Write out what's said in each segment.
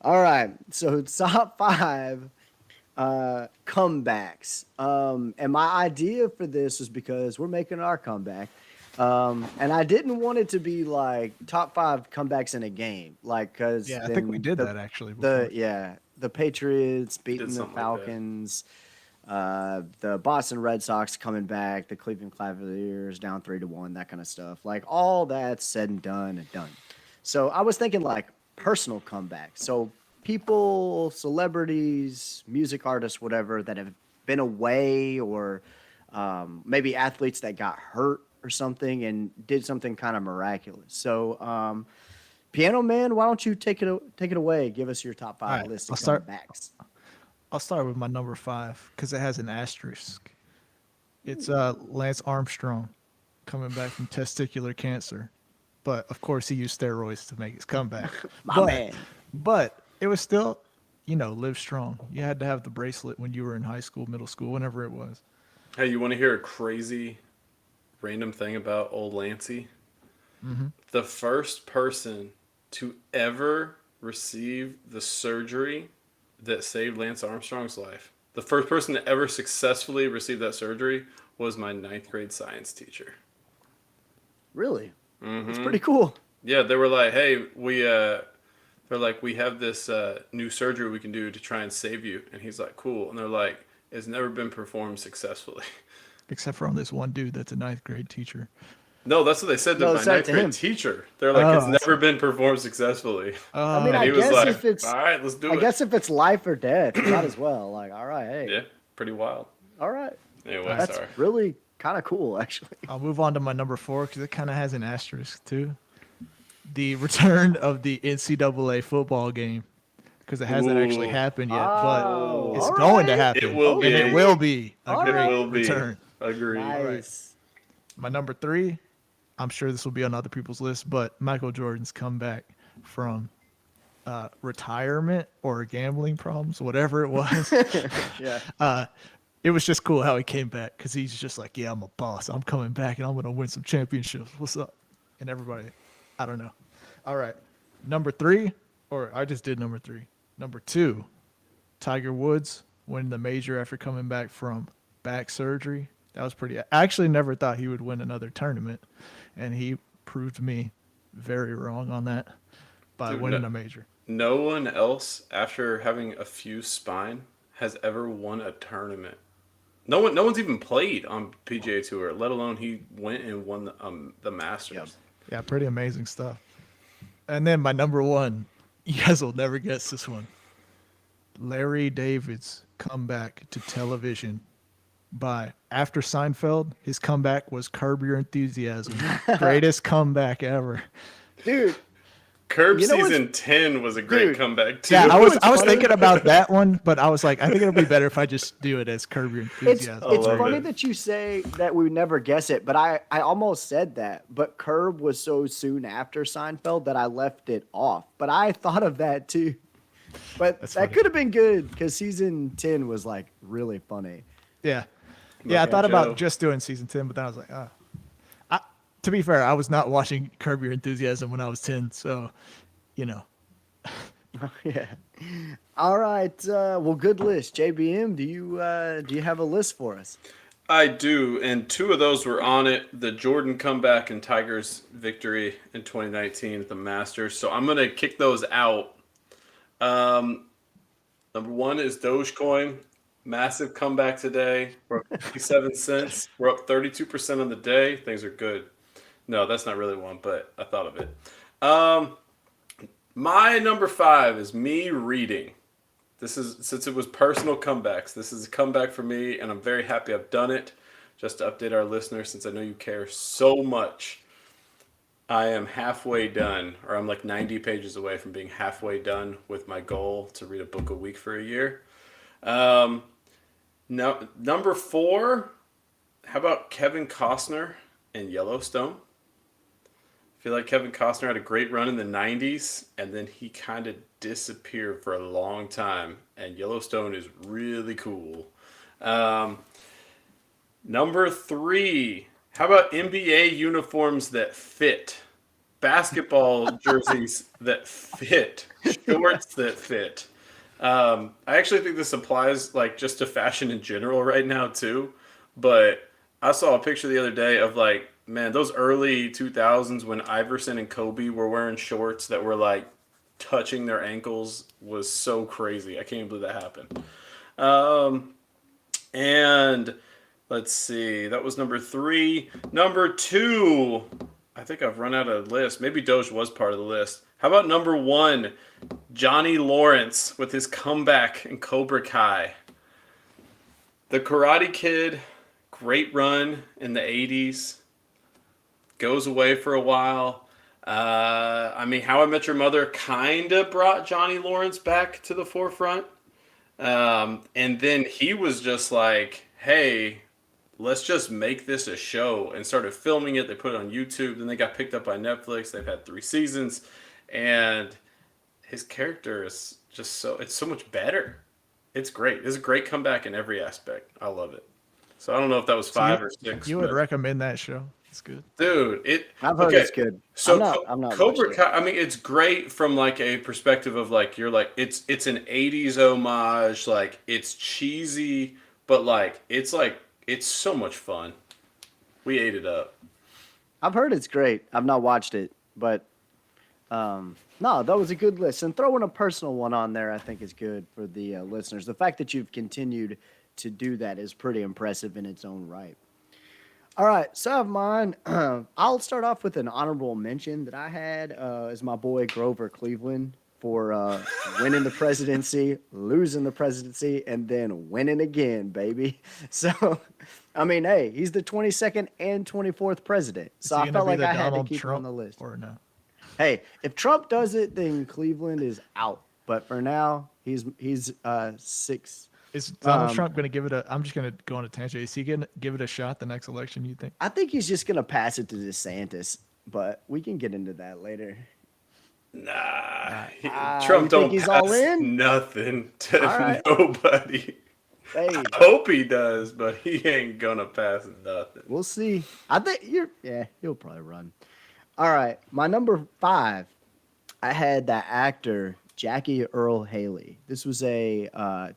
All right. So top five comebacks. And my idea for this was because we're making our comeback. And I didn't want it to be like top five comebacks in a game, like because Yeah, I think we then did that actually the before. yeah the Patriots We did beating the something like that. Falcons, the Boston Red Sox coming back, the Cleveland Cavaliers down 3-1, that kind of stuff. Like all that's said and done. So I was thinking like personal comeback. So people, celebrities, music artists, whatever that have been away, or maybe athletes that got hurt or something and did something kind of miraculous. So Piano Man, why don't you take it away? Give us your top All five right, list I'll of start. comebacks. I'll start with my number five because it has an asterisk. It's Lance Armstrong coming back from testicular cancer, but of course he used steroids to make his comeback. My But man. it was still, live strong. You had to have the bracelet when you were in high school, middle school, whenever it was. Hey, you want to hear a crazy, random thing about old Lancey? The first person to ever receive the surgery that saved Lance Armstrong's life. The first person to ever successfully receive that surgery was my ninth grade science teacher. Really? That's Mm-hmm. pretty cool. Yeah, they were like, "Hey, they're like, we have this new surgery we can do to try and save you," and he's like, "Cool," and they're like, "It's never been performed successfully." Except for on this one dude that's a ninth grade teacher. No, that's what they said to No, my sorry ninth to grade him. teacher. They're like, Oh, "It's I never see. been performed successfully," I mean, Oh, and I he was guess like, if "All it's, right, let's I do it." guess if it's life or death, you might as well. Like, all right, hey, Yeah, pretty wild. all right, all Anyway, right. that's sorry. really kind of cool, actually. I'll move on to my number four because it kind of has an asterisk too. The return of the NCAA football game because it hasn't actually Ooh, happened yet, but Oh, it's all ooh, going to right, it happen, will and it be. okay, will be a all It great right, will be. return. Agreed. All right, nice. my number three. I'm sure this will be on other people's list, but Michael Jordan's comeback from retirement or gambling problems, whatever it was. Yeah, It was just cool how he came back because he's just like, yeah, I'm a boss. I'm coming back and I'm gonna win some championships. What's up? And everybody, I don't know. All right, number three, or I just did number three. Number two, Tiger Woods winning the major after coming back from back surgery. That was pretty. I actually never thought he would win another tournament, and he proved me very wrong on that by Dude, winning a major. no one else after having a fused spine has ever won a tournament. No one's even played on PGA Tour, let alone he went and won the yep. Masters. Yeah, pretty amazing stuff. And then my number one, you guys will never guess this one. Larry David's comeback to television by after Seinfeld, his comeback was Curb Your Enthusiasm. Greatest comeback ever. Dude, Curb you know what's, season 10 was a great dude, comeback Yeah, you too. know what's I was funny? thinking about that one, but I was like, I think it'll be better if I just do it as Curb Your It's I Enthusiasm it's love three. funny it. that you say that we would never guess it, but I almost said that, but Curb was so soon after Seinfeld that I left it off. But I thought of that too. But That's that funny. could have been good because season 10 was like really funny. Yeah, yeah. I Muppet thought about Joe. just doing season 10, but then I was like, ah. I, to be fair, I was not watching Curb Your Enthusiasm when I was 10, so you know. Yeah. All right. Well, good list. JBM, do you have a list for us? I do, and two of those were on it: the Jordan comeback and Tiger's victory in 2019 at the Masters. So I'm gonna kick those out. Um, Number one is Dogecoin. Massive comeback today. We're up 57 cents. We're up 32% on the day. Things are good. No, that's not really one, but I thought of it. Um, my number five is me reading. This is since it was personal comebacks. This is a comeback for me, and I'm very happy I've done it. Just to update our listeners, since I know you care so much, I am halfway done, or I'm like 90 pages away from being halfway done with my goal to read a book a week for a year. Um, no, number four. How about Kevin Costner in Yellowstone? I feel like Kevin Costner had a great run in the 90s, and then he kind of disappeared for a long time. And Yellowstone is really cool. Um, Number three. How about NBA uniforms that fit? basketball jerseys that fit, shorts that fit. I actually think this applies like just to fashion in general right now too. But I saw a picture the other day of like, man, those early 2000s when Iverson and Kobe were wearing shorts that were like touching their ankles was so crazy. I can't even believe that happened. Um, and let's see, that was number 3. Number 2, I think I've run out of the list. Maybe Doge was part of the list. How about number 1, Johnny Lawrence with his comeback in Cobra Kai? The Karate Kid, great run in the 80s, goes away for a while. I mean, How I Met Your Mother kind of brought Johnny Lawrence back to the forefront. And then he was just like, hey, let's just make this a show, and started filming it. They put it on YouTube. Then they got picked up by Netflix. They've had 3 seasons. And his character is just it's so much better. It's great. It's a great comeback in every aspect. I love it. So I don't know if that was 5 or 6. You would recommend that show? It's good, dude. I've heard it's good. So I'm not Cobra Kai. I mean, it's great from like a perspective of like you're like it's an '80s homage. Like it's cheesy, but like it's so much fun. We ate it up. I've heard it's great. I've not watched it, but no, that was a good list. And throwing a personal one on there, I think, is good for the listeners. The fact that you've continued to do that is pretty impressive in its own right. All right, so I have mine. I'll start off with an honorable mention that I had as my boy Grover Cleveland for winning the presidency, losing the presidency, and then winning again, baby. So, I mean, hey, he's the 22nd and 24th president. So I felt like I had to keep him on the list. Or no? Hey, if Trump does it, then Cleveland is out. But for now, he's 6. Is Donald Trump going to give it a? I'm just going to go on a tangent. Is he going to give it a shot the next election? You think? I think he's just going to pass it to DeSantis, but we can get into that later. Nah, Trump don't he's pass all in? nothing to right. nobody. Hey, I hope he does, but he ain't gonna pass nothing. we'll see. I think he'll probably run. All right, my number 5, I had that actor Jackie Earl Haley. This was a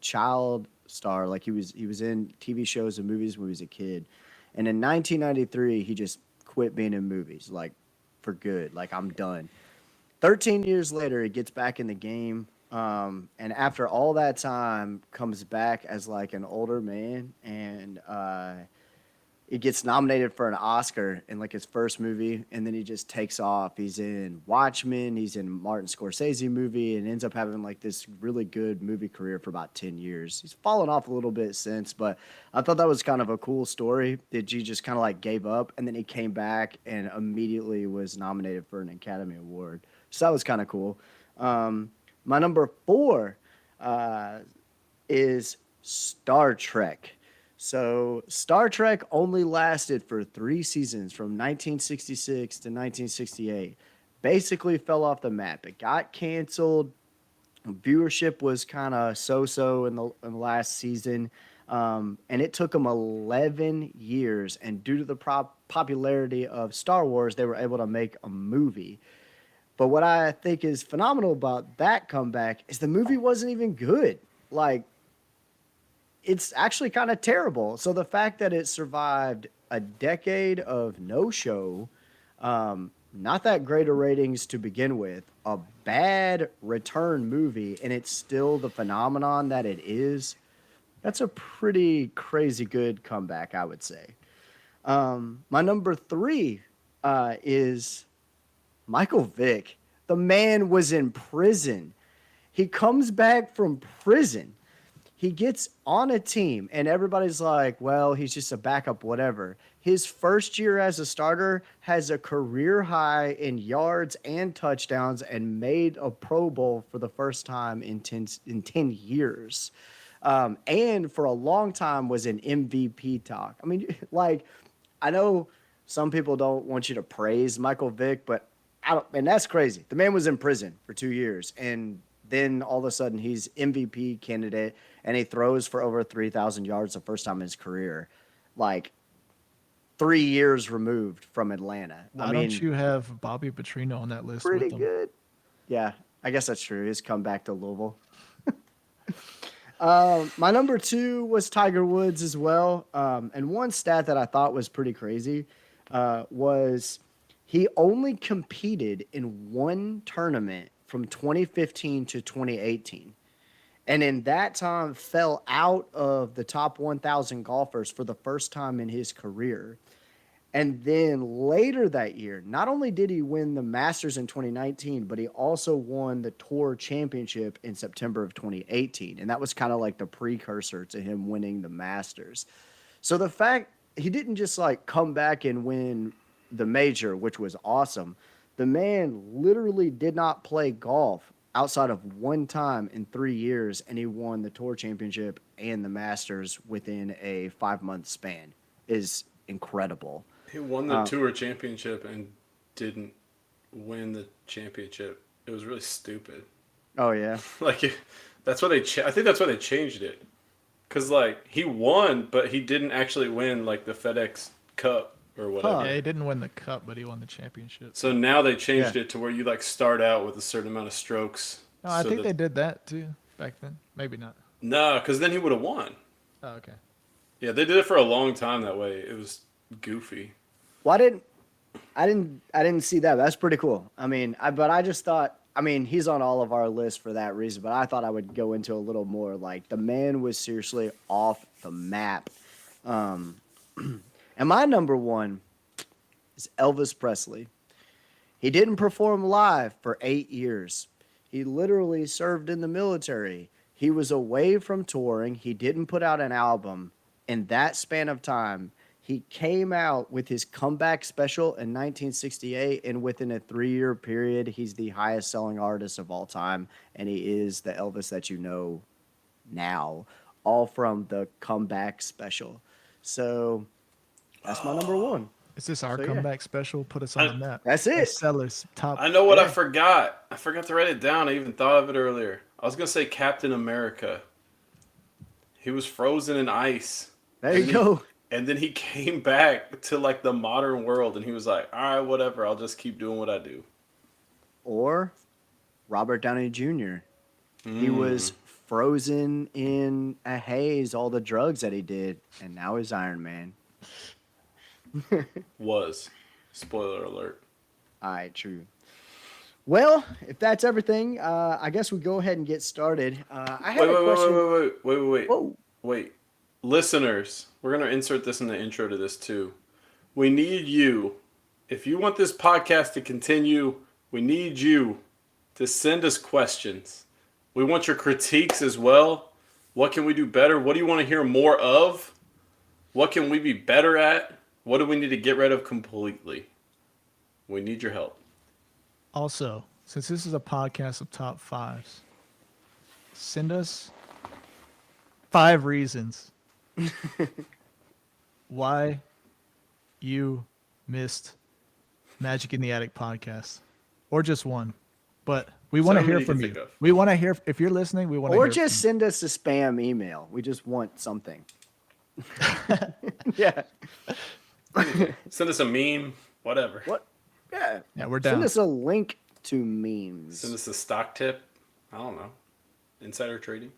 child star. Like he was in TV shows and movies when he was a kid, and in 1993 he just quit being in movies, like for good. Like, I'm done. 13 years later, he gets back in the game, and after all that time, comes back as like an older man, and he gets nominated for an Oscar in like his first movie, and then he just takes off. He's in Watchmen, he's in Martin Scorsese movie, and ends up having like this really good movie career for about 10 years. He's fallen off a little bit since, but I thought that was kind of a cool story that he just kind of like gave up, and then he came back and immediately was nominated for an Academy Award. So that was kind of cool. My number 4 is Star Trek. So Star Trek only lasted for 3 seasons from 1966 to 1968. Basically fell off the map. It got canceled. Viewership was kind of so-so in the last season. And it took them 11 years. And due to the popularity of Star Wars, they were able to make a movie. But what I think is phenomenal about that comeback is the movie wasn't even good. Like, it's actually kind of terrible. So the fact that it survived a decade of no show, not that great of ratings to begin with, a bad return movie, and it's still the phenomenon that it is, that's a pretty crazy good comeback, I would say. My number 3 is Michael Vick. The man was in prison. He comes back from prison. He gets on a team, and everybody's like, well, he's just a backup, whatever. His first year as a starter has a career high in yards and touchdowns and made a Pro Bowl for the first time in 10 years. And for a long time was in MVP talk. I mean, like, I know some people don't want you to praise Michael Vick, but and that's crazy. The man was in prison for 2 years, and then all of a sudden he's MVP candidate, and he throws for over 3,000 yards the first time in his career. Like, 3 years removed from Atlanta. Why don't you have Bobby Petrino on that list pretty with them? good. Yeah, I guess that's true. He's come back to Louisville. My number 2 was Tiger Woods as well. And one stat that I thought was pretty crazy was he only competed in one tournament from 2015 to 2018. And in that time fell out of the top 1,000 golfers for the first time in his career. And then later that year, not only did he win the Masters in 2019, but he also won the Tour Championship in September of 2018. And that was kind of like the precursor to him winning the Masters. So the fact he didn't just like come back and win the major, which was awesome. The man literally did not play golf outside of one time in 3 years, and he won the Tour Championship and the Masters within a 5-month span. Is incredible. He won the Tour Championship and didn't win the championship. It was really stupid. Oh yeah, Like that's why they. I think that's why they changed it. Cause like he won, but he didn't actually win like the FedEx Cup or whatever. Yeah, he didn't win the cup, but he won the championship. So now they changed it to where you like start out with a certain amount of strokes. No, I think they did that too back then. Maybe not. No, because then he would have won. Oh, okay. Yeah, they did it for a long time that way. It was goofy. well, I didn't see that. That's pretty cool. I mean, but I just thought. I mean, he's on all of our lists for that reason. But I thought I would go into a little more. Like the man was seriously off the map. And my number 1 is Elvis Presley. He didn't perform live for 8 years. He literally served in the military. He was away from touring. He didn't put out an album. In that span of time, he came out with his comeback special in 1968, and within a 3-year period, he's the highest selling artist of all time, and he is the Elvis that you know now, all from the comeback special. So that's my number 1. Is this our So, yeah. comeback special? Put us on the map. That's it. Sellers top. I know what I forgot. I forgot to write it down. I even thought of it earlier. I was gonna say Captain America. He was frozen in ice. There you go. And then he came back to like the modern world, and he was like, "All right, whatever. I'll just keep doing what I do." Or Robert Downey Jr. He was frozen in a haze, all the drugs that he did, and now he's Iron Man. Was. Spoiler alert. All right, true. Well, if that's everything, I guess we go ahead and get started. I had a question. Wait. Whoa. Wait. Listeners, we're going to insert this in the intro to this too. We need you. If you want this podcast to continue, we need you to send us questions. We want your critiques as well. What can we do better? What do you want to hear more of? What can we be better at? What do we need to get rid of completely? We need your help. Also, since this is a podcast of top 5s, send us 5 reasons why you missed Magic in the Attic podcast, or just one. But we want to hear from you. We want to hear if you're listening. We want to. Or hear just send us a spam email. We just want something. Yeah. Send us a meme, whatever. What? Yeah. Yeah, we're down. Send us a link to memes. Send us a stock tip. I don't know. Insider trading.